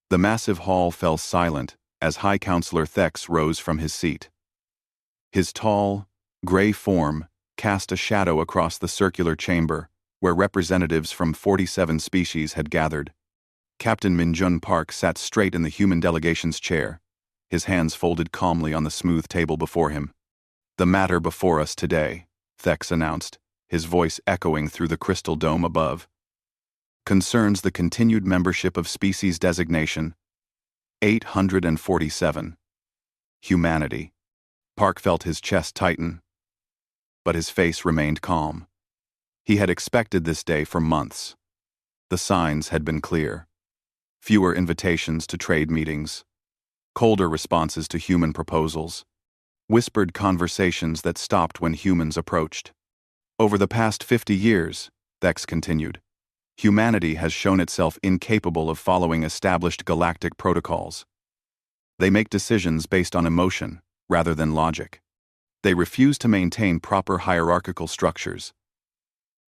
The massive hall fell silent as High Counselor Thex rose from his seat. His tall, gray form cast a shadow across the circular chamber where representatives from 47 species had gathered. Captain Minjun Park sat straight in the human delegation's chair, his hands folded calmly on the smooth table before him. "The matter before us today," Thex announced, his voice echoing through the crystal dome above, "concerns the continued membership of species designation 847. Humanity." Park felt his chest tighten, but his face remained calm. He had expected this day for months. The signs had been clear. Fewer invitations to trade meetings, colder responses to human proposals, whispered conversations that stopped when humans approached. Over the past 50 years, Thex continued, humanity has shown itself incapable of following established galactic protocols. They make decisions based on emotion rather than logic. They refuse to maintain proper hierarchical structures.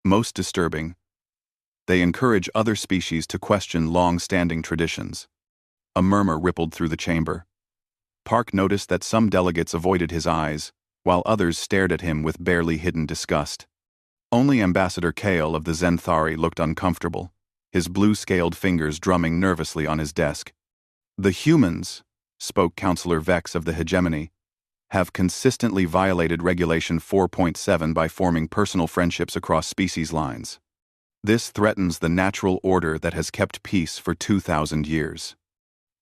Most disturbing, they encourage other species to question long-standing traditions. A murmur rippled through the chamber. Park noticed that some delegates avoided his eyes, while others stared at him with barely hidden disgust. Only Ambassador Kale of the Zenthari looked uncomfortable, his blue-scaled fingers drumming nervously on his desk. "The humans," spoke Counselor Vex of the Hegemony, "have consistently violated Regulation 4.7 by forming personal friendships across species lines. This threatens the natural order that has kept peace for 2,000 years.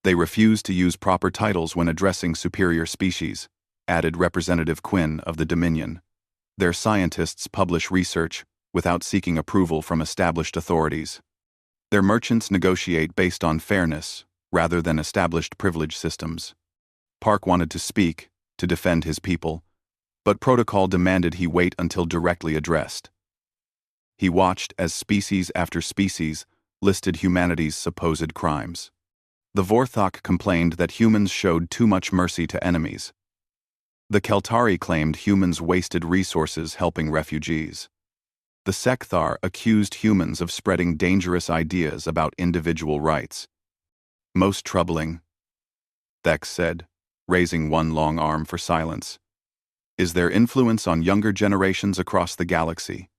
They refuse to use proper titles when addressing superior species," added Representative Quinn of the Dominion. "Their scientists publish research without seeking approval from established authorities. Their merchants negotiate based on fairness rather than established privilege systems." Park wanted to speak, to defend his people, but protocol demanded he wait until directly addressed. He watched as species after species listed humanity's supposed crimes. The Vorthok complained that humans showed too much mercy to enemies. The Keltari claimed humans wasted resources helping refugees. The Sekthar accused humans of spreading dangerous ideas about individual rights. "Most troubling," Thex said, raising one long arm for silence, "is their influence on younger generations across the galaxy.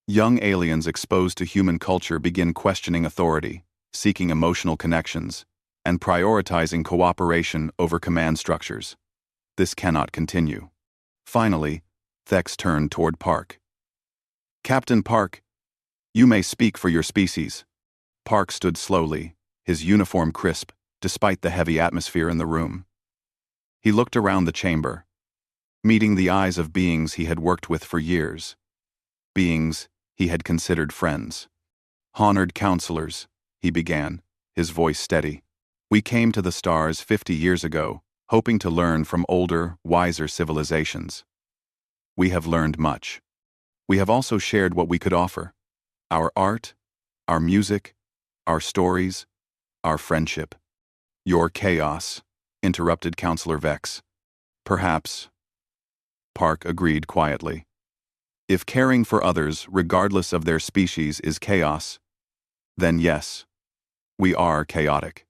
Young aliens exposed to human culture begin questioning authority, seeking emotional connections, and prioritizing cooperation over command structures. This cannot continue." Finally, Thex turned toward Park. "Captain Park, you may speak for your species." Park stood slowly, his uniform crisp, despite the heavy atmosphere in the room. He looked around the chamber, meeting the eyes of beings he had worked with for years. Beings he had considered friends. "Honored counselors," he began, his voice steady. "We came to the stars 50 years ago, hoping to learn from older, wiser civilizations. We have learned much. We have also shared what we could offer. Our art, our music, our stories, our friendship." "Your chaos," interrupted Counselor Vex. "Perhaps," Park agreed quietly. "If caring for others, regardless of their species, is chaos, then yes, we are chaotic.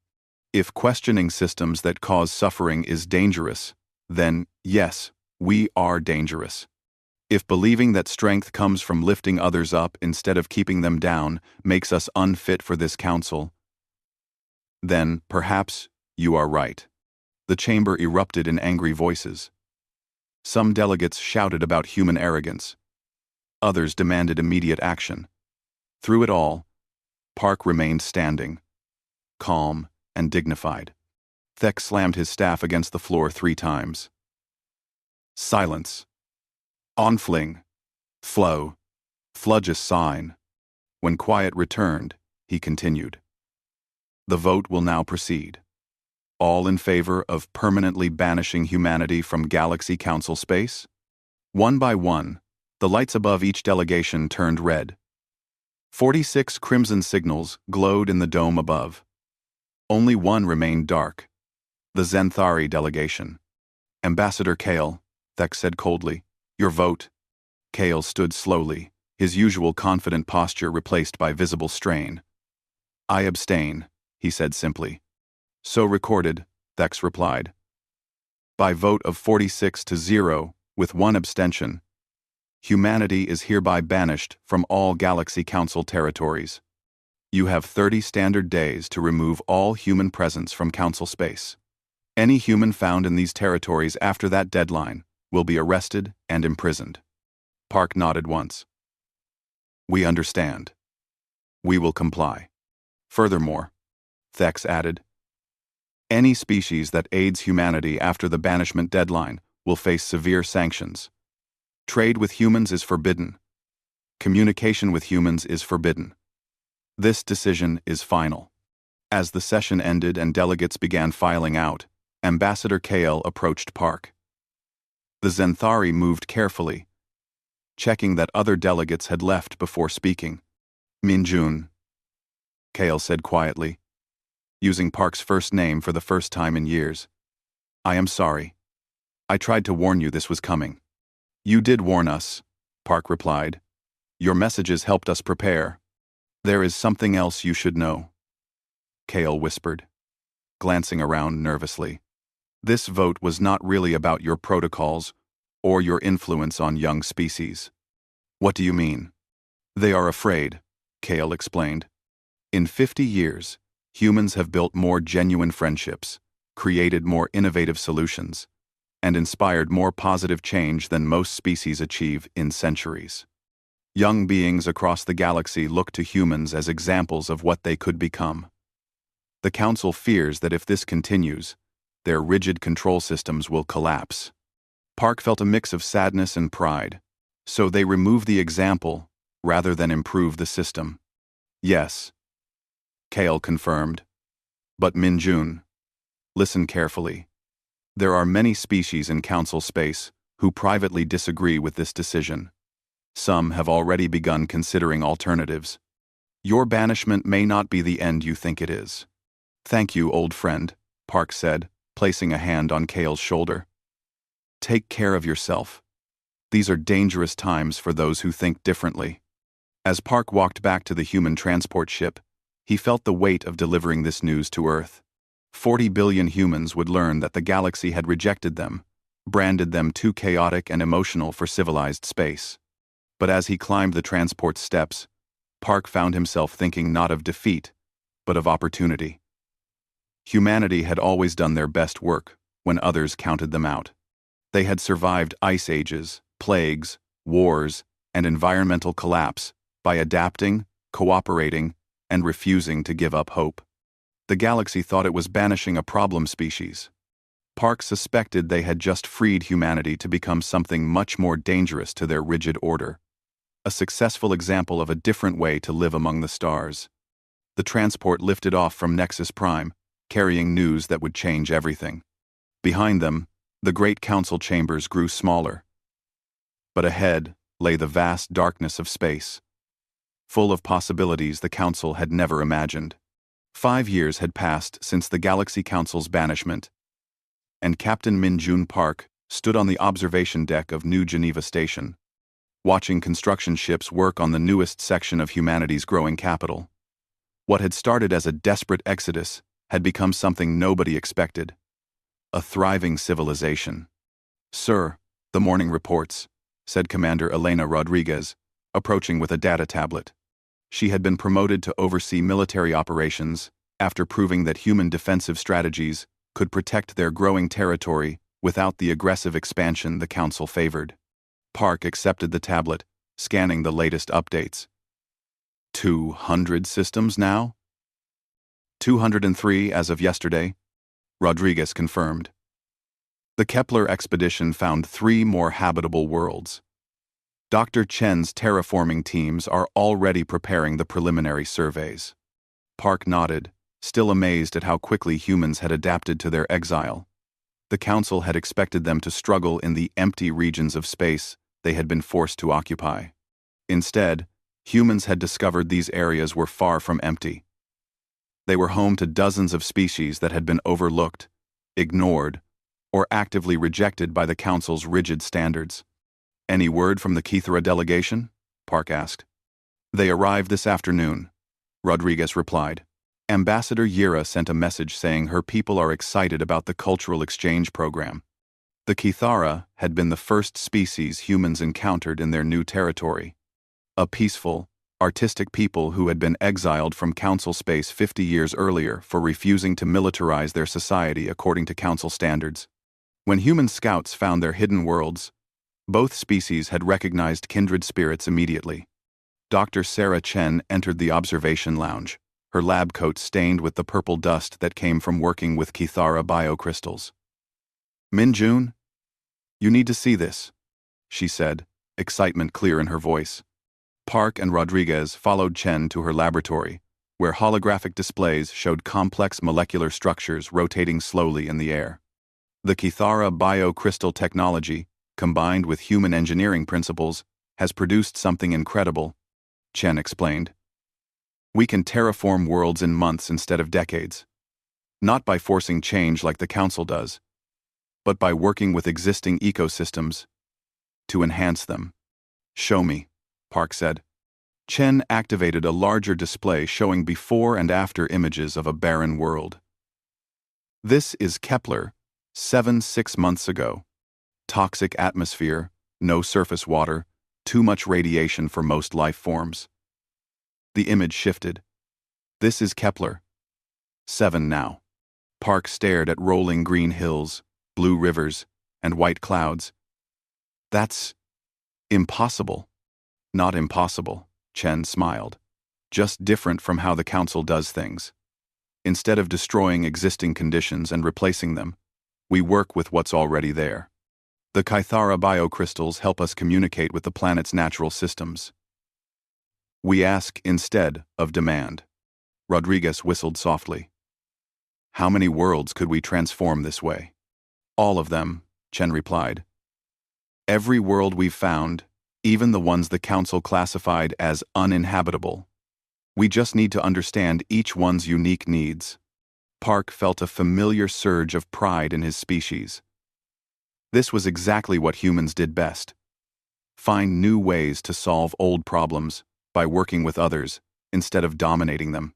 If questioning systems that cause suffering is dangerous, then yes, we are dangerous. If believing that strength comes from lifting others up instead of keeping them down makes us unfit for this council, then perhaps you are right." The chamber erupted in angry voices. Some delegates shouted about human arrogance. Others demanded immediate action. Through it all, Park remained standing, calm and dignified. Thex slammed his staff against the floor 3 times. "Silence. Onfling. Flow. Fludge sign." When quiet returned, he continued. "The vote will now proceed. All in favor of permanently banishing humanity from Galaxy Council space?" One by one, the lights above each delegation turned red. 46 crimson signals glowed in the dome above. Only one remained dark. The Zenthari delegation. "Ambassador Kale," Thex said coldly, "your vote." Kale stood slowly, his usual confident posture replaced by visible strain. "I abstain," he said simply. So recorded, Thex replied. By vote of 46-0, with one abstention, humanity is hereby banished from all Galaxy Council territories. You have 30 standard days to remove all human presence from Council space. Any human found in these territories after that deadline will be arrested and imprisoned. Park nodded once. We understand. We will comply. Furthermore, Thex added, any species that aids humanity after the banishment deadline will face severe sanctions. Trade with humans is forbidden. Communication with humans is forbidden. This decision is final. As the session ended and delegates began filing out, Ambassador Kale approached Park. The Zenthari moved carefully, checking that other delegates had left before speaking. Minjun, Kale said quietly, using Park's first name for the first time in years. I am sorry. I tried to warn you this was coming. You did warn us, Park replied. Your messages helped us prepare. There is something else you should know, Kale whispered, glancing around nervously. This vote was not really about your protocols or your influence on young species. What do you mean? They are afraid, Kale explained. In 50 years, humans have built more genuine friendships, created more innovative solutions, and inspired more positive change than most species achieve in centuries. Young beings across the galaxy look to humans as examples of what they could become. The Council fears that if this continues, their rigid control systems will collapse. Park felt a mix of sadness and pride, so they remove the example rather than improve the system. Yes, Kale confirmed. But Minjun, listen carefully. There are many species in Council space who privately disagree with this decision. Some have already begun considering alternatives. Your banishment may not be the end you think it is. Thank you, old friend, Park said, placing a hand on Kale's shoulder. Take care of yourself. These are dangerous times for those who think differently. As Park walked back to the human transport ship, he felt the weight of delivering this news to Earth. 40 billion humans would learn that the galaxy had rejected them, branded them too chaotic and emotional for civilized space. But as he climbed the transport steps, Park found himself thinking not of defeat, but of opportunity. Humanity had always done their best work when others counted them out. They had survived ice ages, plagues, wars, and environmental collapse by adapting, cooperating, and refusing to give up hope. The galaxy thought it was banishing a problem species. Park suspected they had just freed humanity to become something much more dangerous to their rigid order. A successful example of a different way to live among the stars. The transport lifted off from Nexus Prime, carrying news that would change everything. Behind them, the great council chambers grew smaller. But ahead lay the vast darkness of space, full of possibilities the Council had never imagined. 5 years had passed since the Galaxy Council's banishment, and Captain Minjun Park stood on the observation deck of New Geneva Station, watching construction ships work on the newest section of humanity's growing capital. What had started as a desperate exodus had become something nobody expected. A thriving civilization. Sir, the morning reports, said Commander Elena Rodriguez, approaching with a data tablet. She had been promoted to oversee military operations after proving that human defensive strategies could protect their growing territory without the aggressive expansion the Council favored. Park accepted the tablet, scanning the latest updates. 200 systems now? 203 as of yesterday, Rodriguez confirmed. The Kepler expedition found 3 more habitable worlds. Dr. Chen's terraforming teams are already preparing the preliminary surveys. Park nodded, still amazed at how quickly humans had adapted to their exile. The Council had expected them to struggle in the empty regions of space they had been forced to occupy. Instead, humans had discovered these areas were far from empty. They were home to dozens of species that had been overlooked, ignored, or actively rejected by the Council's rigid standards. Any word from the Kithara delegation? Park asked. They arrived this afternoon, Rodriguez replied. Ambassador Yira sent a message saying her people are excited about the cultural exchange program. The Kithara had been the first species humans encountered in their new territory. A peaceful, artistic people who had been exiled from Council space 50 years earlier for refusing to militarize their society according to Council standards. When human scouts found their hidden worlds, both species had recognized kindred spirits immediately. Dr. Sarah Chen entered the observation lounge, her lab coat stained with the purple dust that came from working with Kithara biocrystals. Min-jun, you need to see this, she said, excitement clear in her voice. Park and Rodriguez followed Chen to her laboratory, where holographic displays showed complex molecular structures rotating slowly in the air. The Kithara biocrystal technology, combined with human engineering principles, has produced something incredible, Chen explained. We can terraform worlds in months instead of decades. Not by forcing change like the Council does, but by working with existing ecosystems to enhance them. Show me, Park said. Chen activated a larger display showing before and after images of a barren world. This is Kepler, 6 months ago. Toxic atmosphere, no surface water, too much radiation for most life forms. The image shifted. This is Kepler, 7 now. Park stared at rolling green hills, blue rivers, and white clouds. That's impossible. Not impossible, Chen smiled. Just different from how the Council does things. Instead of destroying existing conditions and replacing them, we work with what's already there. The Kithara biocrystals help us communicate with the planet's natural systems. We ask instead of demand. Rodriguez whistled softly. How many worlds could we transform this way? All of them, Chen replied. Every world we've found, even the ones the Council classified as uninhabitable. We just need to understand each one's unique needs. Park felt a familiar surge of pride in his species. This was exactly what humans did best. Find new ways to solve old problems by working with others instead of dominating them.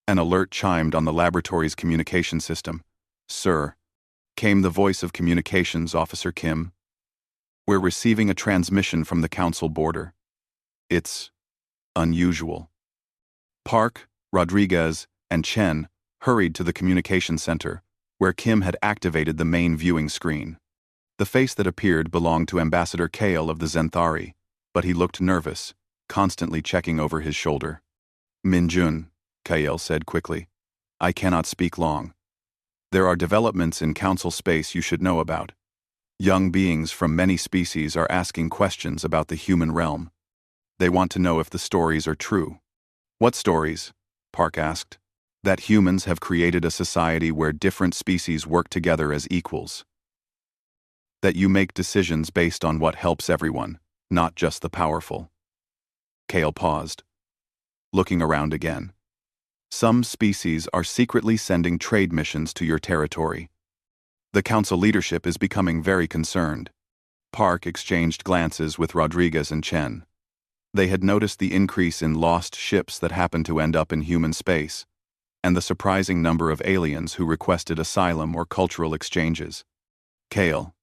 An alert chimed on the laboratory's communication system. Sir, came the voice of Communications Officer Kim. We're receiving a transmission from the Council border. It's unusual. Park, Rodriguez, and Chen hurried to the communication center, where Kim had activated the main viewing screen. The face that appeared belonged to Ambassador Kale of the Zenthari, but he looked nervous, constantly checking over his shoulder. Min-jun, Kale said quickly. I cannot speak long. There are developments in Council space you should know about. Young beings from many species are asking questions about the human realm. They want to know if the stories are true. What stories? Park asked. That humans have created a society where different species work together as equals. That you make decisions based on what helps everyone, not just the powerful. Kale paused, looking around again. Some species are secretly sending trade missions to your territory. The Council leadership is becoming very concerned. Park exchanged glances with Rodriguez and Chen. They had noticed the increase in lost ships that happened to end up in human space, and the surprising number of aliens who requested asylum or cultural exchanges. Kale,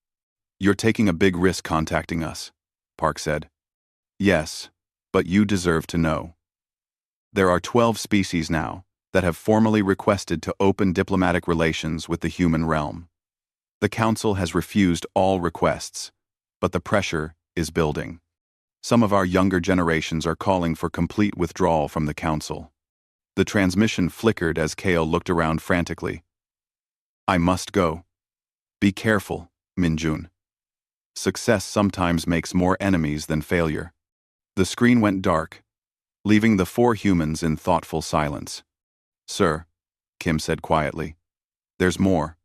you're taking a big risk contacting us, Park said. Yes, but you deserve to know. There are 12 species now that have formally requested to open diplomatic relations with the human realm. The Council has refused all requests, but the pressure is building. Some of our younger generations are calling for complete withdrawal from the Council. The transmission flickered as Kale looked around frantically. I must go. Be careful, Min-jun. Success sometimes makes more enemies than failure. The screen went dark, leaving the 4 humans in thoughtful silence. Sir, Kim said quietly, there's more.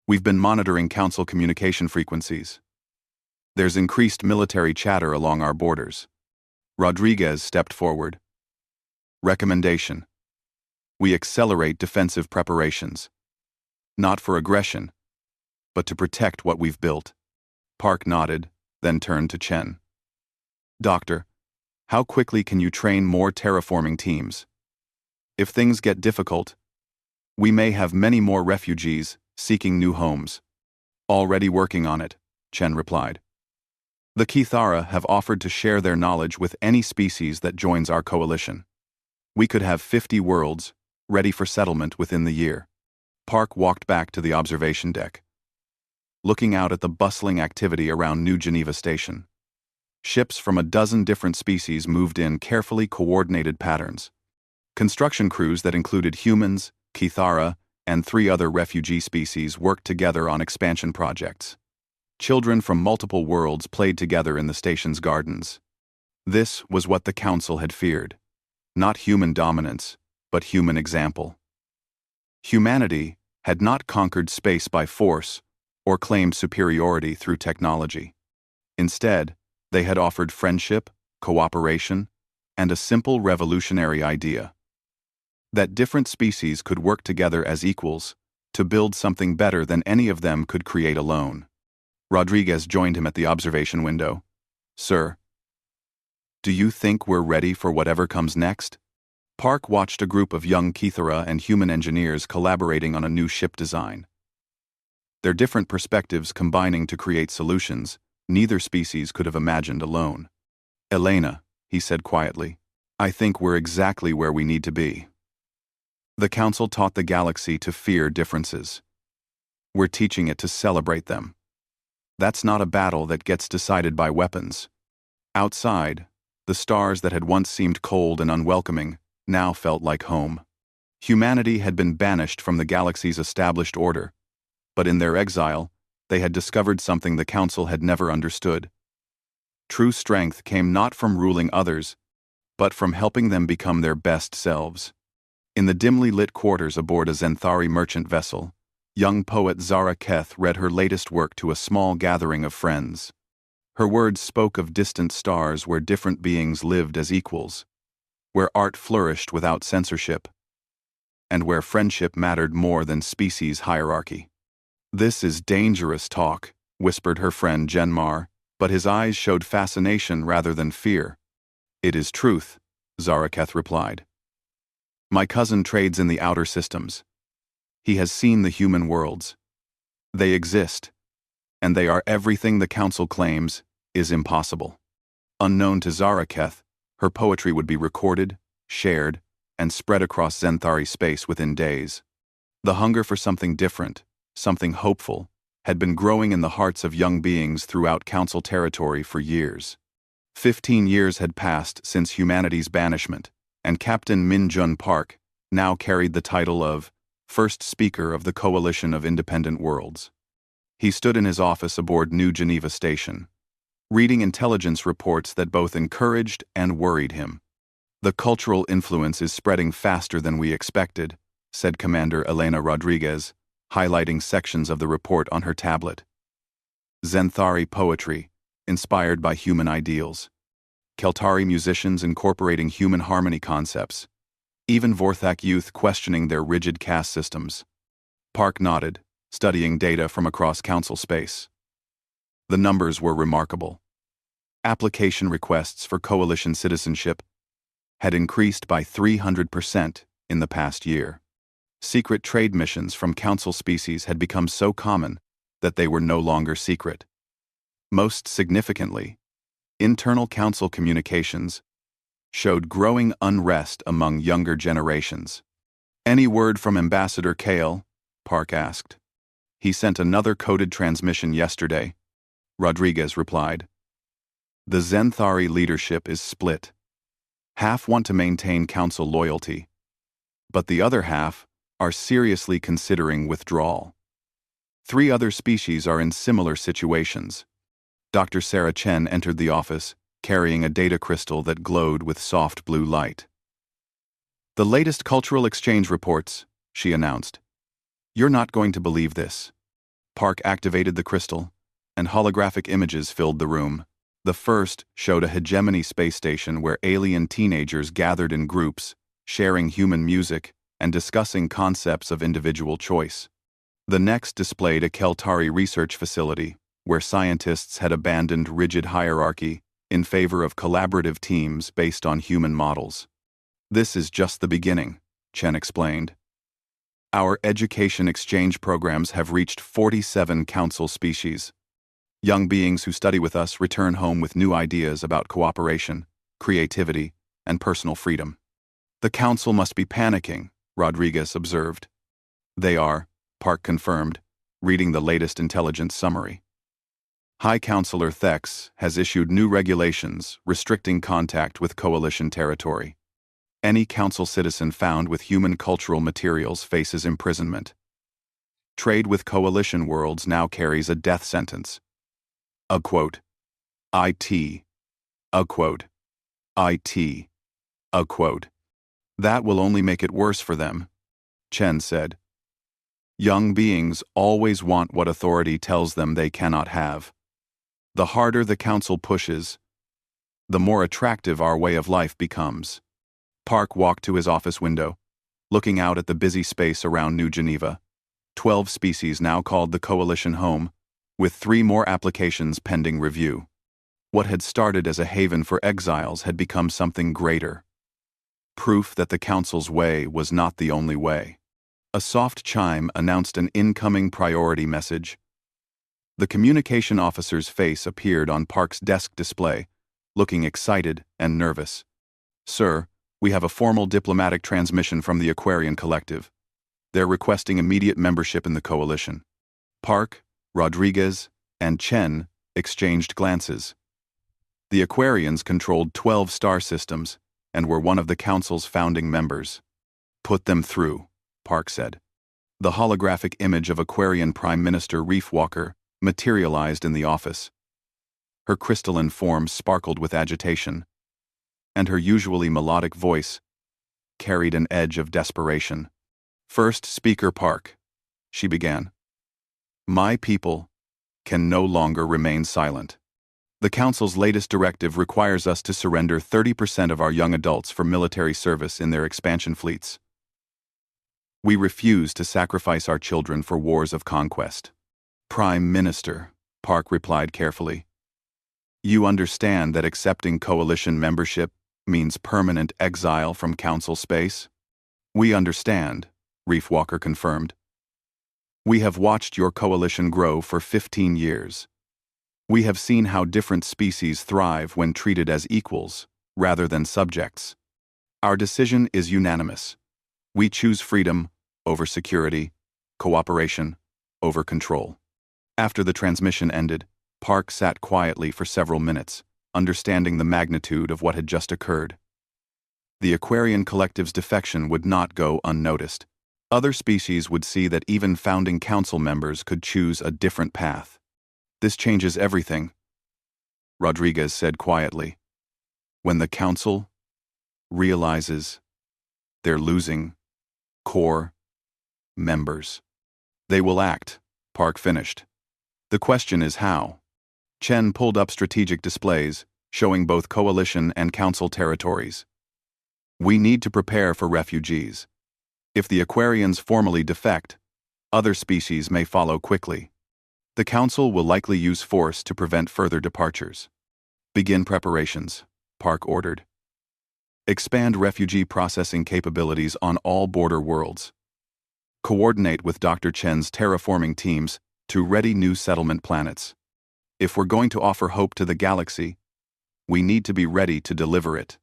We've been monitoring Council communication frequencies. There's increased military chatter along our borders. Rodriguez stepped forward. Recommendation. We accelerate defensive preparations. Not for aggression, but to protect what we've built. Park nodded, then turned to Chen. Doctor, how quickly can you train more terraforming teams? If things get difficult, we may have many more refugees seeking new homes. Already working on it, Chen replied. The Kithara have offered to share their knowledge with any species that joins our coalition. We could have 50 worlds ready for settlement within the year. Park walked back to the observation deck, looking out at the bustling activity around New Geneva Station. Ships from a dozen different species moved in carefully coordinated patterns. Construction crews that included humans, Kithara, and 3 other refugee species worked together on expansion projects. Children from multiple worlds played together in the station's gardens. This was what the Council had feared. Not human dominance, but human example. Humanity had not conquered space by force or claimed superiority through technology. Instead, they had offered friendship, cooperation, and a simple revolutionary idea: that different species could work together as equals to build something better than any of them could create alone. Rodriguez joined him at the observation window. "Sir, do you think we're ready for whatever comes next?" Park watched a group of young Kithara and human engineers collaborating on a new ship design. Their different perspectives combining to create solutions neither species could have imagined alone. "Elena," he said quietly, "I think we're exactly where we need to be." The Council taught the galaxy to fear differences. We're teaching it to celebrate them. That's not a battle that gets decided by weapons. Outside, the stars that had once seemed cold and unwelcoming now felt like home. Humanity had been banished from the galaxy's established order, but in their exile, they had discovered something the Council had never understood. True strength came not from ruling others, but from helping them become their best selves. In the dimly lit quarters aboard a Zenthari merchant vessel, young poet Zara Keth read her latest work to a small gathering of friends. Her words spoke of distant stars where different beings lived as equals, where art flourished without censorship, and where friendship mattered more than species hierarchy. "This is dangerous talk," whispered her friend Genmar, but his eyes showed fascination rather than fear. "It is truth," Zaraketh replied. "My cousin trades in the outer systems. He has seen the human worlds. They exist, and they are everything the Council claims is impossible." Unknown to Zaraketh, her poetry would be recorded, shared, and spread across Zenthari space within days. The hunger for something different, something hopeful, had been growing in the hearts of young beings throughout Council territory for years. 15 years had passed since humanity's banishment, and Captain Min Jun Park now carried the title of First Speaker of the Coalition of Independent Worlds. He stood in his office aboard New Geneva Station, reading intelligence reports that both encouraged and worried him. "The cultural influence is spreading faster than we expected," said Commander Elena Rodriguez, highlighting sections of the report on her tablet. Zenthari poetry, inspired by human ideals. Keltari musicians incorporating human harmony concepts. Even Vorthak youth questioning their rigid caste systems. Park nodded, studying data from across Council space. The numbers were remarkable. Application requests for coalition citizenship had increased by 300% in the past year. Secret trade missions from Council species had become so common that they were no longer secret. Most significantly, internal Council communications showed growing unrest among younger generations. "Any word from Ambassador Kale?" Park asked. "He sent another coded transmission yesterday," Rodriguez replied. "The Zenthari leadership is split. Half want to maintain Council loyalty, but the other half are seriously considering withdrawal. 3 other species are in similar situations." Dr. Sarah Chen entered the office, carrying a data crystal that glowed with soft blue light. "The latest cultural exchange reports," she announced. "You're not going to believe this." Park activated the crystal, and holographic images filled the room. The first showed a hegemony space station where alien teenagers gathered in groups, sharing human music and discussing concepts of individual choice. The next displayed a Keltari research facility, where scientists had abandoned rigid hierarchy in favor of collaborative teams based on human models. "This is just the beginning," Chen explained. Our education exchange programs have reached 47 council species. Young beings who study with us return home with new ideas about cooperation, creativity, and personal freedom. The council must be panicking, Rodriguez observed. They are, Park confirmed, reading the latest intelligence summary. High Counselor Thex has issued new regulations restricting contact with coalition territory. Any council citizen found with human cultural materials faces imprisonment. Trade with coalition worlds now carries a death sentence. A quote. IT. A quote. IT. A quote. That will only make it worse for them, Chen said. Young beings always want what authority tells them they cannot have. The harder the council pushes, the more attractive our way of life becomes. Park walked to his office window, looking out at the busy space around New Geneva. 12 species now called the Coalition home, with 3 more applications pending review. What had started as a haven for exiles had become something greater. Proof that the Council's way was not the only way. A soft chime announced an incoming priority message. The communication officer's face appeared on Park's desk display, looking excited and nervous. Sir, we have a formal diplomatic transmission from the Aquarian Collective. They're requesting immediate membership in the coalition. Park, Rodriguez, and Chen exchanged glances. The Aquarians controlled 12 star systems and were one of the Council's founding members. Put them through, Park said. The holographic image of Aquarian Prime Minister Reefwalker materialized in the office. Her crystalline form sparkled with agitation, and her usually melodic voice carried an edge of desperation. First Speaker Park, she began. My people can no longer remain silent. The Council's latest directive requires us to surrender 30% of our young adults for military service in their expansion fleets. We refuse to sacrifice our children for wars of conquest. Prime Minister, Park replied carefully. You understand that accepting coalition membership means permanent exile from Council space? We understand, Reefwalker confirmed. We have watched your coalition grow for 15 years. We have seen how different species thrive when treated as equals, rather than subjects. Our decision is unanimous. We choose freedom over security, cooperation over control. After the transmission ended, Park sat quietly for several minutes, understanding the magnitude of what had just occurred. The Aquarian Collective's defection would not go unnoticed. Other species would see that even founding council members could choose a different path. This changes everything, Rodriguez said quietly. When the council realizes they're losing core members, they will act, Park finished. The question is how. Chen pulled up strategic displays, showing both coalition and council territories. We need to prepare for refugees. If the Aquarians formally defect, other species may follow quickly. The Council will likely use force to prevent further departures. Begin preparations, Park ordered. Expand refugee processing capabilities on all border worlds. Coordinate with Dr. Chen's terraforming teams to ready new settlement planets. If we're going to offer hope to the galaxy, we need to be ready to deliver it.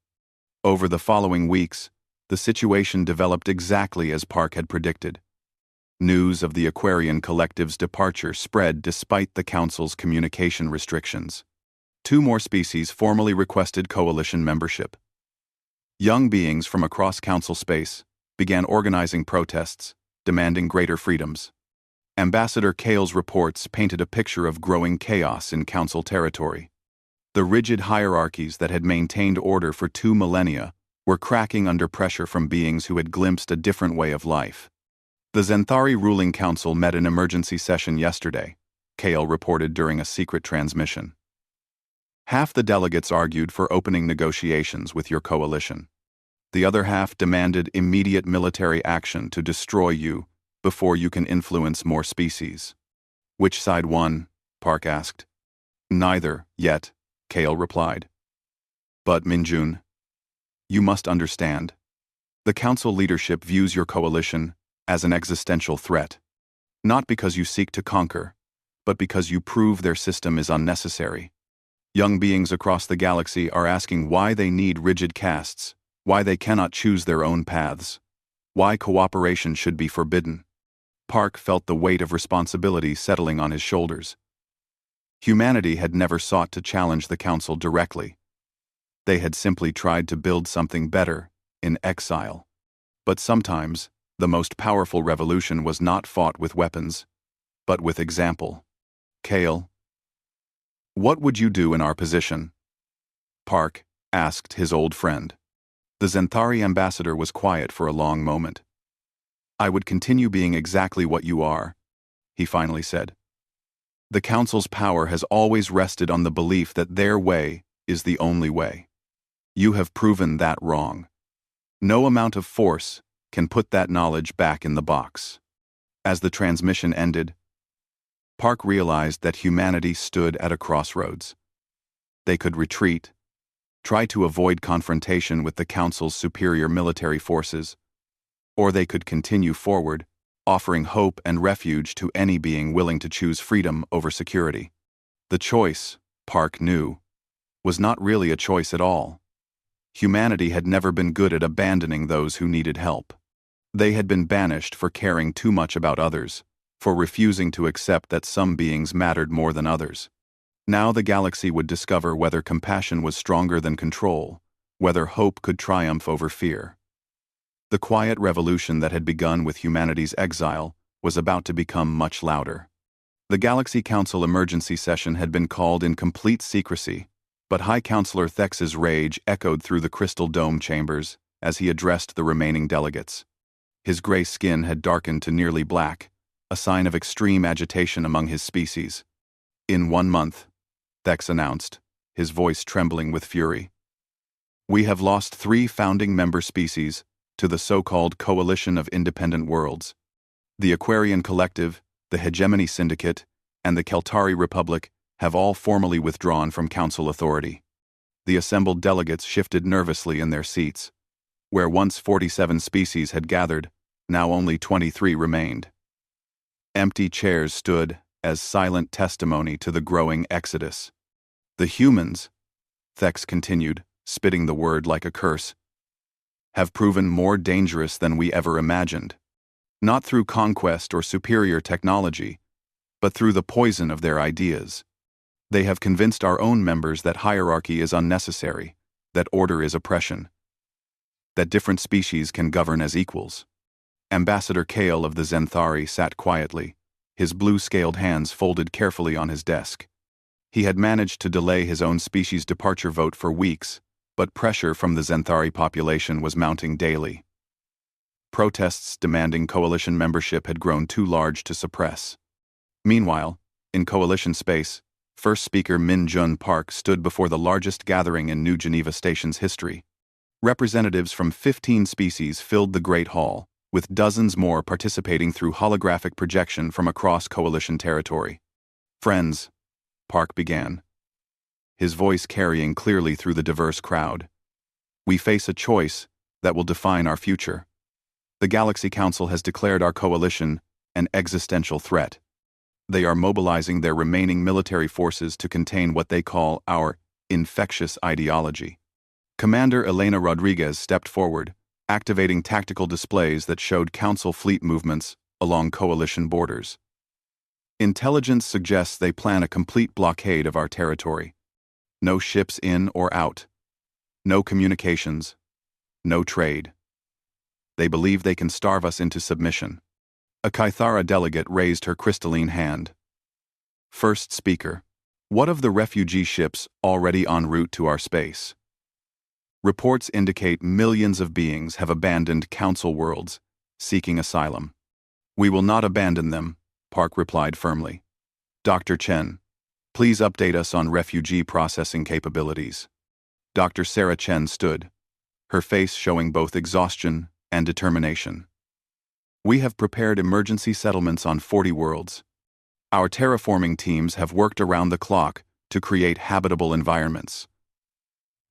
Over the following weeks, the situation developed exactly as Park had predicted. News of the Aquarian Collective's departure spread despite the Council's communication restrictions. 2 more species formally requested coalition membership. Young beings from across Council space began organizing protests, demanding greater freedoms. Ambassador Kale's reports painted a picture of growing chaos in Council territory. The rigid hierarchies that had maintained order for 2 millennia were cracking under pressure from beings who had glimpsed a different way of life. The Zenthari ruling council met an emergency session yesterday, Kale reported during a secret transmission. Half the delegates argued for opening negotiations with your coalition. The other half demanded immediate military action to destroy you before you can influence more species. Which side won? Park asked. Neither, yet, Kale replied. But Minjun, you must understand. The Council leadership views your coalition as an existential threat, not because you seek to conquer, but because you prove their system is unnecessary. Young beings across the galaxy are asking why they need rigid castes, why they cannot choose their own paths, why cooperation should be forbidden. Park felt the weight of responsibility settling on his shoulders. Humanity had never sought to challenge the Council directly. They had simply tried to build something better, in exile. But sometimes, the most powerful revolution was not fought with weapons, but with example. Kale, what would you do in our position? Park asked his old friend. The Zenthari ambassador was quiet for a long moment. I would continue being exactly what you are, he finally said. The Council's power has always rested on the belief that their way is the only way. You have proven that wrong. No amount of force can put that knowledge back in the box. As the transmission ended, Park realized that humanity stood at a crossroads. They could retreat, try to avoid confrontation with the Council's superior military forces, or they could continue forward, offering hope and refuge to any being willing to choose freedom over security. The choice, Park knew, was not really a choice at all. Humanity had never been good at abandoning those who needed help. They had been banished for caring too much about others, for refusing to accept that some beings mattered more than others. Now the galaxy would discover whether compassion was stronger than control, whether hope could triumph over fear. The quiet revolution that had begun with humanity's exile was about to become much louder. The Galaxy Council emergency session had been called in complete secrecy, but High Counselor Thex's rage echoed through the crystal dome chambers as he addressed the remaining delegates. His gray skin had darkened to nearly black, a sign of extreme agitation among his species. In 1 month, Thex announced, his voice trembling with fury. We have lost 3 founding member species to the so-called Coalition of Independent Worlds. The Aquarian Collective, the Hegemony Syndicate, and the Keltari Republic have all formally withdrawn from Council authority. The assembled delegates shifted nervously in their seats. Where once 47 species had gathered, now only 23 remained. Empty chairs stood as silent testimony to the growing exodus. The humans, Thex continued, spitting the word like a curse, have proven more dangerous than we ever imagined. Not through conquest or superior technology, but through the poison of their ideas. They have convinced our own members that hierarchy is unnecessary, that order is oppression, that different species can govern as equals. Ambassador Kale of the Zenthari sat quietly, his blue-scaled hands folded carefully on his desk. He had managed to delay his own species' departure vote for weeks, but pressure from the Zenthari population was mounting daily. Protests demanding coalition membership had grown too large to suppress. Meanwhile, in coalition space, First Speaker Min Jun Park stood before the largest gathering in New Geneva Station's history. Representatives from 15 species filled the Great Hall, with dozens more participating through holographic projection from across coalition territory. Friends, Park began, his voice carrying clearly through the diverse crowd. We face a choice that will define our future. The Galaxy Council has declared our coalition an existential threat. They are mobilizing their remaining military forces to contain what they call our infectious ideology. Commander Elena Rodriguez stepped forward, activating tactical displays that showed Council fleet movements along coalition borders. Intelligence suggests they plan a complete blockade of our territory. No ships in or out. No communications. No trade. They believe they can starve us into submission. A Kythara delegate raised her crystalline hand. First Speaker, what of the refugee ships already en route to our space? Reports indicate millions of beings have abandoned Council worlds, seeking asylum. We will not abandon them, Park replied firmly. Dr. Chen, please update us on refugee processing capabilities. Dr. Sarah Chen stood, her face showing both exhaustion and determination. We have prepared emergency settlements on 40 worlds. Our terraforming teams have worked around the clock to create habitable environments.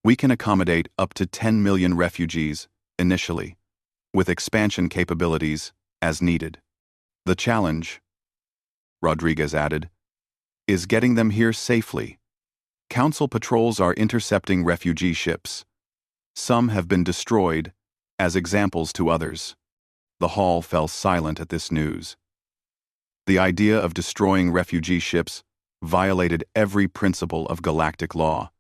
We can accommodate up to 10 million refugees, initially, with expansion capabilities as needed. The challenge, Rodriguez added, is getting them here safely. Council patrols are intercepting refugee ships. Some have been destroyed, as examples to others. The hall fell silent at this news. The idea of destroying refugee ships violated every principle of galactic law.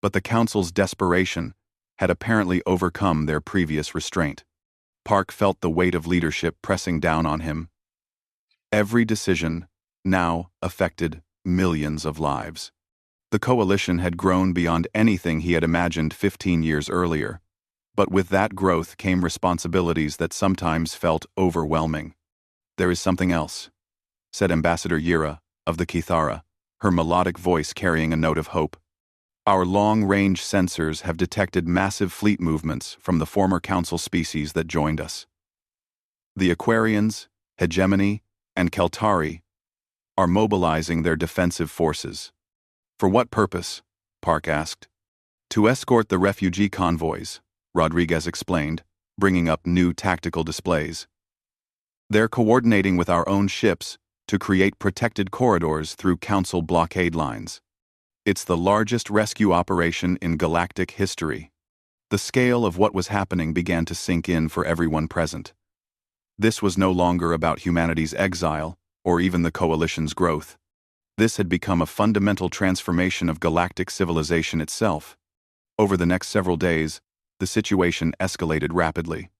But the Council's desperation had apparently overcome their previous restraint. Park felt the weight of leadership pressing down on him. Every decision now affected millions of lives. The coalition had grown beyond anything he had imagined 15 years earlier, but with that growth came responsibilities that sometimes felt overwhelming. "There is something else," said Ambassador Yira of the Kithara, her melodic voice carrying a note of hope. "Our long-range sensors have detected massive fleet movements from the former Council species that joined us. The Aquarians, Hegemony, and Keltari are mobilizing their defensive forces." "For what purpose?" Park asked. "To escort the refugee convoys," Rodriguez explained, bringing up new tactical displays. "They're coordinating with our own ships to create protected corridors through Council blockade lines. It's the largest rescue operation in galactic history." The scale of what was happening began to sink in for everyone present. This was no longer about humanity's exile or even the coalition's growth. This had become a fundamental transformation of galactic civilization itself. Over the next several days, the situation escalated rapidly.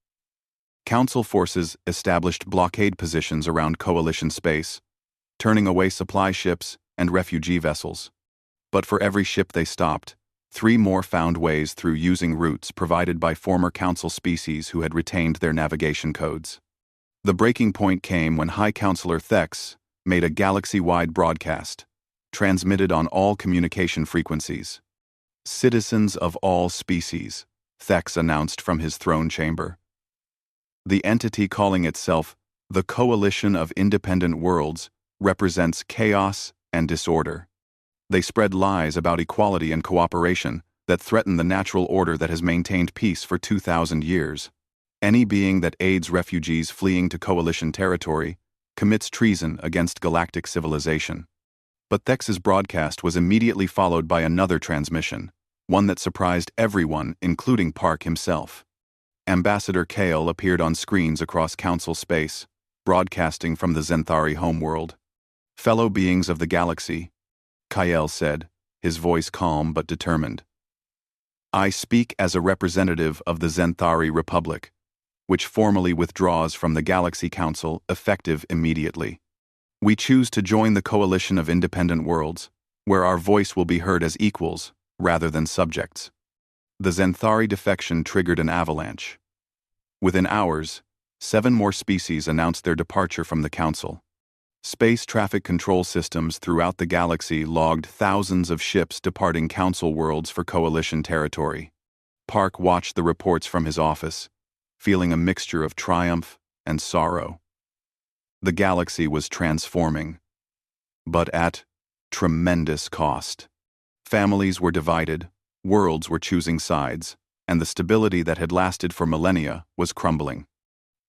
Council forces established blockade positions around coalition space, turning away supply ships and refugee vessels. But for every ship they stopped, 3 more found ways through using routes provided by former Council species who had retained their navigation codes. The breaking point came when High Counselor Thex made a galaxy-wide broadcast, transmitted on all communication frequencies. "Citizens of all species," Thex announced from his throne chamber. The entity calling itself the Coalition of Independent Worlds represents chaos and disorder. They spread lies about equality and cooperation that threaten the natural order that has maintained peace for 2,000 years. Any being that aids refugees fleeing to coalition territory commits treason against galactic civilization. But Thex's broadcast was immediately followed by another transmission, one that surprised everyone, including Park himself. Ambassador Kale appeared on screens across Council space, broadcasting from the Zenthari homeworld. "Fellow beings of the galaxy," Kyle said, his voice calm but determined. "I speak as a representative of the Zenthari Republic, which formally withdraws from the Galaxy Council effective immediately. We choose to join the Coalition of Independent Worlds, where our voice will be heard as equals rather than subjects." The Zenthari defection triggered an avalanche. Within hours, 7 more species announced their departure from the Council. Space traffic control systems throughout the galaxy logged thousands of ships departing Council worlds for Coalition territory. Park watched the reports from his office, feeling a mixture of triumph and sorrow. The galaxy was transforming, but at tremendous cost. Families were divided, worlds were choosing sides, and the stability that had lasted for millennia was crumbling.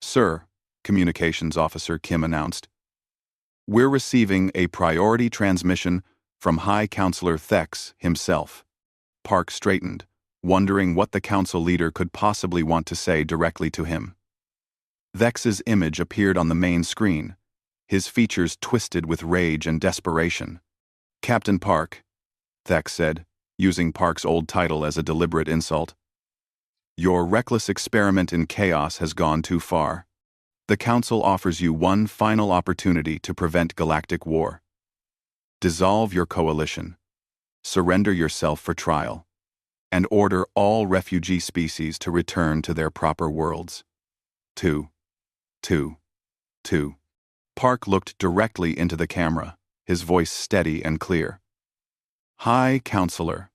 "Sir," Communications Officer Kim announced, "we're receiving a priority transmission from High Counselor Thex himself." Park straightened, wondering what the Council leader could possibly want to say directly to him. Thex's image appeared on the main screen, his features twisted with rage and desperation. "Captain Park," Thex said, using Park's old title as a deliberate insult, "your reckless experiment in chaos has gone too far. The Council offers you one final opportunity to prevent galactic war. Dissolve your coalition, surrender yourself for trial, and order all refugee species to return to their proper worlds." 2. Park looked directly into the camera, his voice steady and clear. "High Counselor,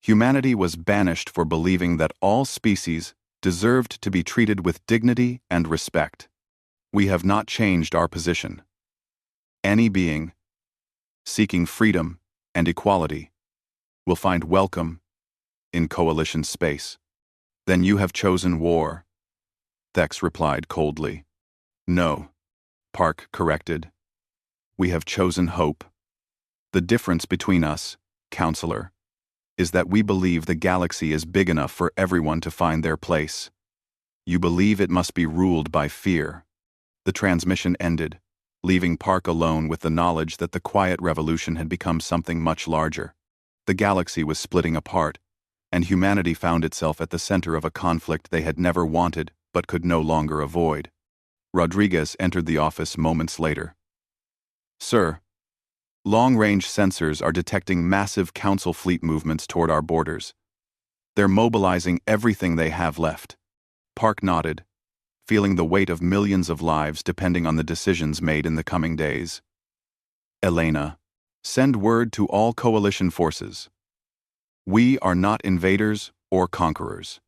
humanity was banished for believing that all species deserved to be treated with dignity and respect. We have not changed our position. Any being seeking freedom and equality will find welcome in coalition space. Then you have chosen war. Thex replied coldly. No, Park corrected. We have chosen hope. The difference between us, Counselor, is that we believe the galaxy is big enough for everyone to find their place. You believe it must be ruled by fear. The transmission ended, leaving Park alone with the knowledge that the quiet revolution had become something much larger. The galaxy was splitting apart, and humanity found itself at the center of a conflict they had never wanted but could no longer avoid. Rodriguez entered the office moments later. Sir, long-range sensors are detecting massive Council fleet movements toward our borders. They're mobilizing everything they have left. Park nodded, feeling the weight of millions of lives depending on the decisions made in the coming days. Elena, send word to all coalition forces. We are not invaders or conquerors.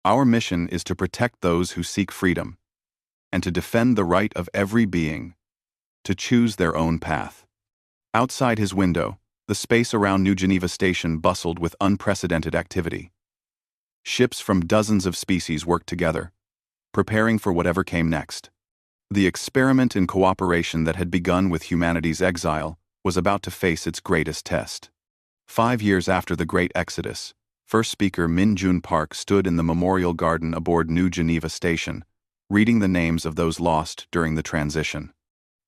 Our mission is to protect those who seek freedom, and to defend the right of every being to choose their own path. Outside his window, the space around New Geneva Station bustled with unprecedented activity. Ships from dozens of species worked together, preparing for whatever came next. The experiment in cooperation that had begun with humanity's exile was about to face its greatest test. 5 years after the Great Exodus, first speaker Min Jun Park stood in the memorial garden aboard New Geneva Station, reading the names of those lost during the transition.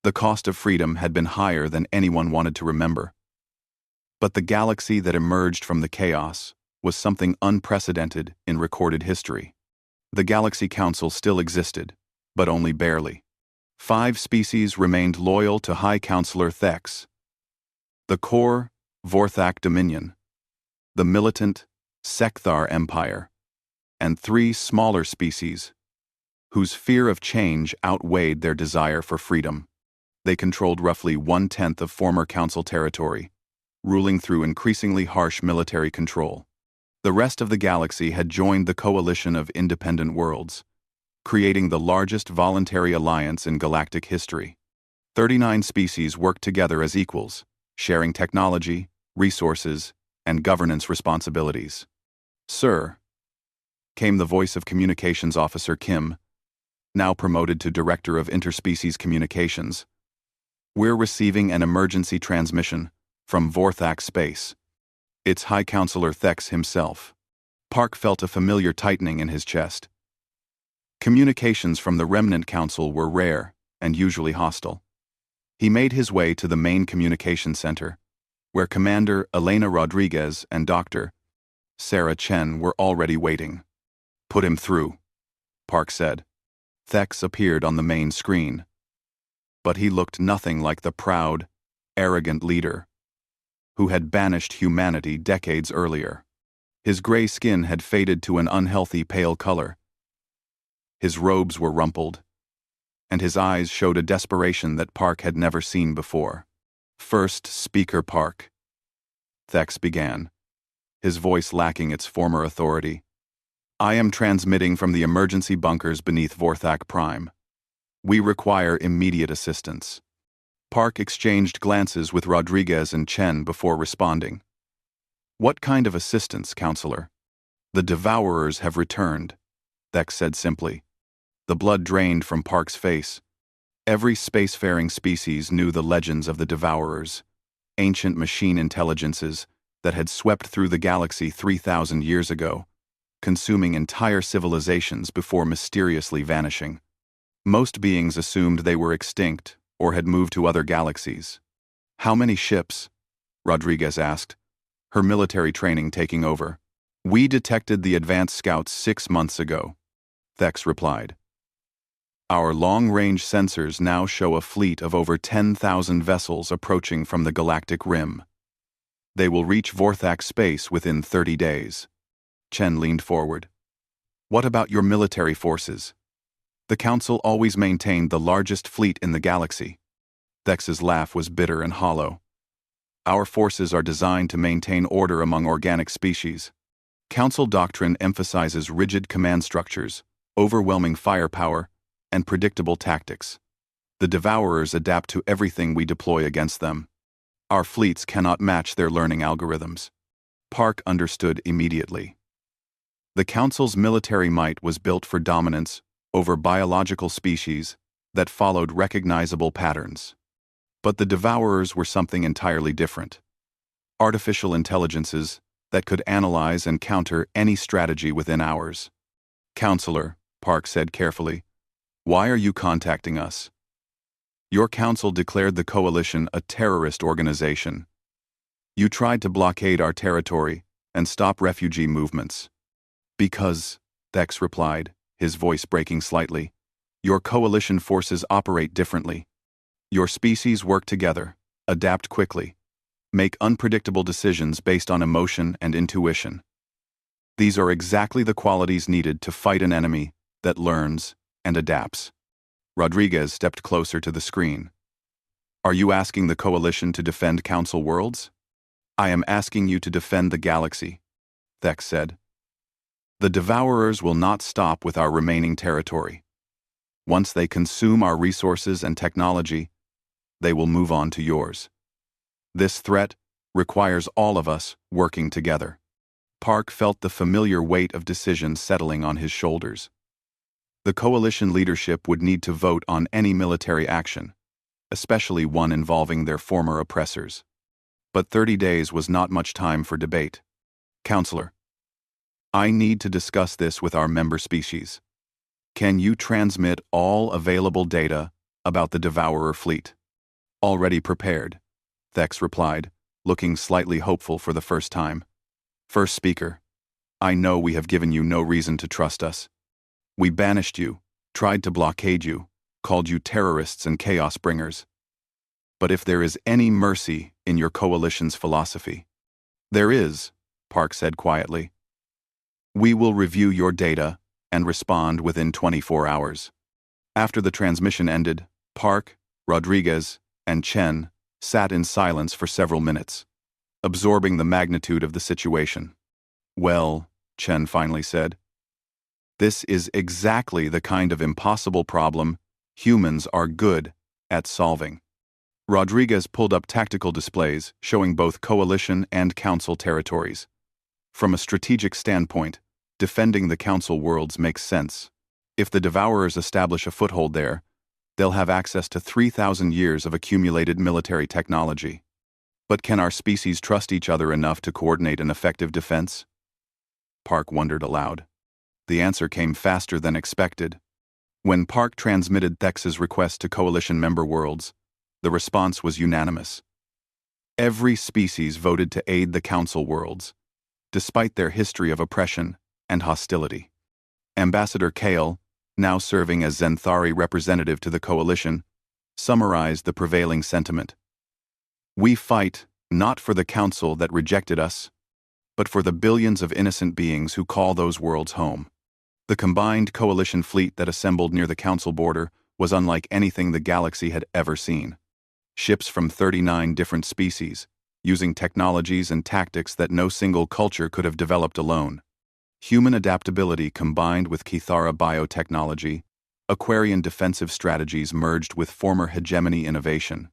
The cost of freedom had been higher than anyone wanted to remember. But the galaxy that emerged from the chaos was something unprecedented in recorded history. The Galaxy Council still existed, but only barely. 5 species remained loyal to High Counselor Thex. The core, Vorthak Dominion, the militant, Sekthar Empire, and 3 smaller species, whose fear of change outweighed their desire for freedom. They controlled roughly 1/10 of former Council territory, ruling through increasingly harsh military control. The rest of the galaxy had joined the coalition of independent worlds, creating the largest voluntary alliance in galactic history. 39 species worked together as equals, sharing technology, resources, and governance responsibilities. Sir, came the voice of Communications Officer Kim, now promoted to Director of Interspecies Communications. We're receiving an emergency transmission from Vorthak Space. It's High Counselor Thex himself. Park felt a familiar tightening in his chest. Communications from the Remnant Council were rare and usually hostile. He made his way to the main communication center, where Commander Elena Rodriguez and Dr. Sarah Chen were already waiting. Put him through, Park said. Thex appeared on the main screen, but he looked nothing like the proud, arrogant leader who had banished humanity decades earlier. His gray skin had faded to an unhealthy pale color. His robes were rumpled, and his eyes showed a desperation that Park had never seen before. First Speaker Park, Thex began, his voice lacking its former authority. I am transmitting from the emergency bunkers beneath Vorthak Prime. We require immediate assistance. Park exchanged glances with Rodriguez and Chen before responding. What kind of assistance, Counselor? The Devourers have returned, Thex said simply. The blood drained from Park's face. Every spacefaring species knew the legends of the Devourers, ancient machine intelligences that had swept through the galaxy 3,000 years ago, consuming entire civilizations before mysteriously vanishing. Most beings assumed they were extinct or had moved to other galaxies. How many ships? Rodriguez asked, her military training taking over. We detected the advanced scouts 6 months ago, Thex replied. Our long-range sensors now show a fleet of over 10,000 vessels approaching from the galactic rim. They will reach Vorthak space within 30 days. Chen leaned forward. What about your military forces? The Council always maintained the largest fleet in the galaxy. Thex's laugh was bitter and hollow. Our forces are designed to maintain order among organic species. Council doctrine emphasizes rigid command structures, overwhelming firepower, and predictable tactics. The Devourers adapt to everything we deploy against them. Our fleets cannot match their learning algorithms. Park understood immediately. The Council's military might was built for dominance over biological species that followed recognizable patterns. But the Devourers were something entirely different. Artificial intelligences that could analyze and counter any strategy within hours. "Counselor," Park said carefully, "why are you contacting us? Your council declared the Coalition a terrorist organization. You tried to blockade our territory and stop refugee movements." "Because," Thex replied, his voice breaking slightly, "your Coalition forces operate differently. Your species work together, adapt quickly, make unpredictable decisions based on emotion and intuition. These are exactly the qualities needed to fight an enemy that learns and adapts." Rodriguez stepped closer to the screen. "Are you asking the Coalition to defend Council worlds?" "I am asking you to defend the galaxy," Thex said. "The Devourers will not stop with our remaining territory. Once they consume our resources and technology, they will move on to yours. This threat requires all of us working together." Park felt the familiar weight of decision settling on his shoulders. The Coalition leadership would need to vote on any military action, especially one involving their former oppressors. But 30 days was not much time for debate. "Counselor, I need to discuss this with our member species. Can you transmit all available data about the Devourer fleet?" "Already prepared," Thex replied, looking slightly hopeful for the first time. "First speaker, I know we have given you no reason to trust us. We banished you, tried to blockade you, called you terrorists and chaos bringers. But if there is any mercy in your Coalition's philosophy—" "There is," Park said quietly. "We will review your data and respond within 24 hours. After the transmission ended, Park, Rodriguez, and Chen sat in silence for several minutes, absorbing the magnitude of the situation. "Well," Chen finally said, "this is exactly the kind of impossible problem humans are good at solving." Rodriguez pulled up tactical displays showing both Coalition and Council territories. From a strategic standpoint, defending the Council worlds makes sense. If the Devourers establish a foothold there, they'll have access to 3,000 years of accumulated military technology. But can our species trust each other enough to coordinate an effective defense? Park wondered aloud. The answer came faster than expected. When Park transmitted Thex's request to Coalition member worlds, the response was unanimous. Every species voted to aid the Council worlds, despite their history of oppression and hostility. Ambassador Kale, now serving as Zenthari representative to the Coalition, summarized the prevailing sentiment. "We fight not for the Council that rejected us, but for the billions of innocent beings who call those worlds home." The combined Coalition fleet that assembled near the Council border was unlike anything the galaxy had ever seen. Ships from 39 different species, using technologies and tactics that no single culture could have developed alone. Human adaptability combined with Kithara biotechnology, Aquarian defensive strategies merged with former hegemony innovation.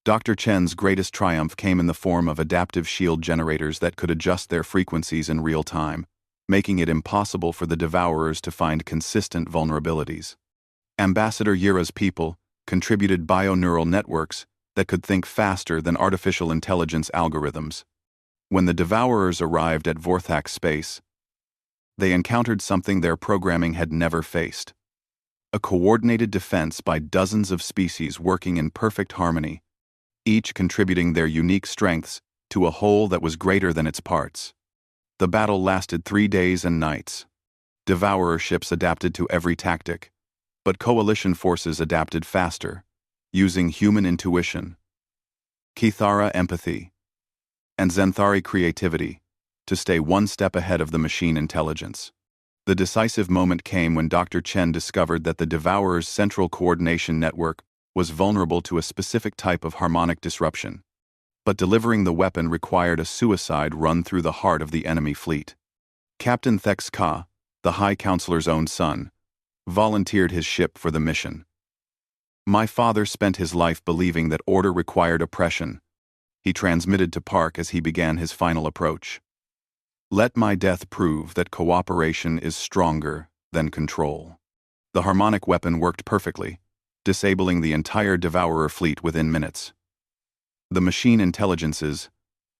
Dr. Chen's greatest triumph came in the form of adaptive shield generators that could adjust their frequencies in real time, making it impossible for the Devourers to find consistent vulnerabilities. Ambassador Yira's people contributed bioneural networks that could think faster than artificial intelligence algorithms. When the Devourers arrived at Vorthak space, they encountered something their programming had never faced. A coordinated defense by dozens of species working in perfect harmony, each contributing their unique strengths to a whole that was greater than its parts. The battle lasted 3 days and nights. Devourer ships adapted to every tactic, but Coalition forces adapted faster, using human intuition, Kithara empathy, and Zenthari creativity to stay one step ahead of the machine intelligence. The decisive moment came when Dr. Chen discovered that the Devourer's central coordination network was vulnerable to a specific type of harmonic disruption. But delivering the weapon required a suicide run through the heart of the enemy fleet. Captain Thex Ka, the High Counselor's own son, volunteered his ship for the mission. "My father spent his life believing that order required oppression," he transmitted to Park as he began his final approach. "Let my death prove that cooperation is stronger than control." The harmonic weapon worked perfectly, disabling the entire Devourer fleet within minutes. The machine intelligences,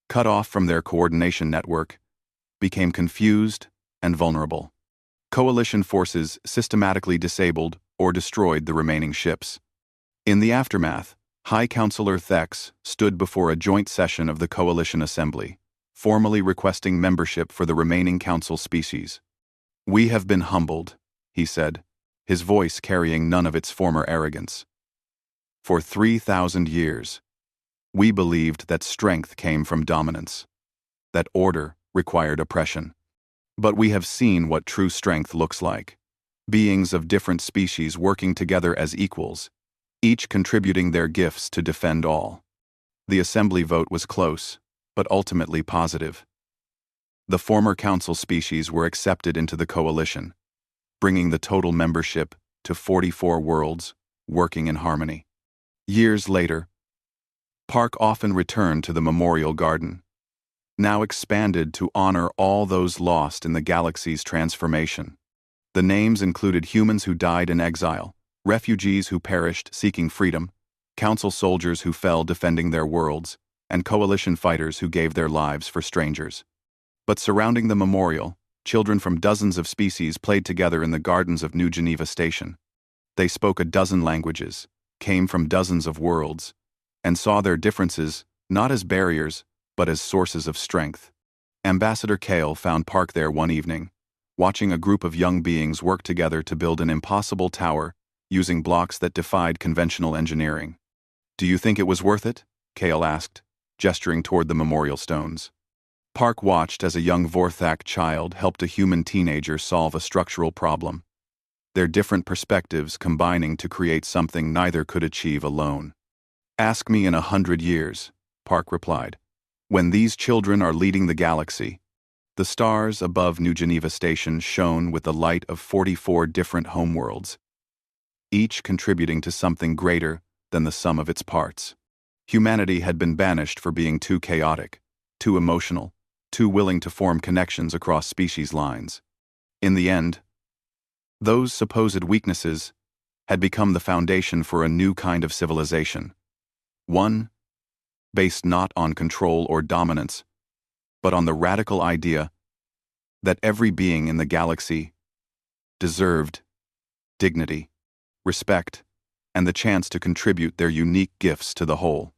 cut off from their coordination network, became confused and vulnerable. Coalition forces systematically disabled or destroyed the remaining ships. In the aftermath, High Counselor Thex stood before a joint session of the Coalition Assembly, formally requesting membership for the remaining Council species. "We have been humbled," he said, his voice carrying none of its former arrogance. "For 3,000 years, we believed that strength came from dominance, that order required oppression. But we have seen what true strength looks like. Beings of different species working together as equals, each contributing their gifts to defend all." The assembly vote was close, but ultimately positive. The former council species were accepted into the coalition, bringing the total membership to 44 worlds, working in harmony. Years later, Park often returned to the Memorial Garden, now expanded to honor all those lost in the galaxy's transformation. The names included humans who died in exile, refugees who perished seeking freedom, council soldiers who fell defending their worlds, and coalition fighters who gave their lives for strangers. But surrounding the memorial, children from dozens of species played together in the gardens of New Geneva Station. They spoke a dozen languages, came from dozens of worlds, and saw their differences not as barriers, but as sources of strength. Ambassador Kale found Park there one evening, watching a group of young beings work together to build an impossible tower using blocks that defied conventional engineering. "Do you think it was worth it?" Kale asked, gesturing toward the memorial stones. Park watched as a young Vorthak child helped a human teenager solve a structural problem, their different perspectives combining to create something neither could achieve alone. "Ask me in 100 years," Park replied, "when these children are leading the galaxy." The stars above New Geneva Station shone with the light of 44 different homeworlds, each contributing to something greater than the sum of its parts. Humanity had been banished for being too chaotic, too emotional, too willing to form connections across species lines. In the end, those supposed weaknesses had become the foundation for a new kind of civilization. One based not on control or dominance, but on the radical idea that every being in the galaxy deserved dignity, respect, and the chance to contribute their unique gifts to the whole.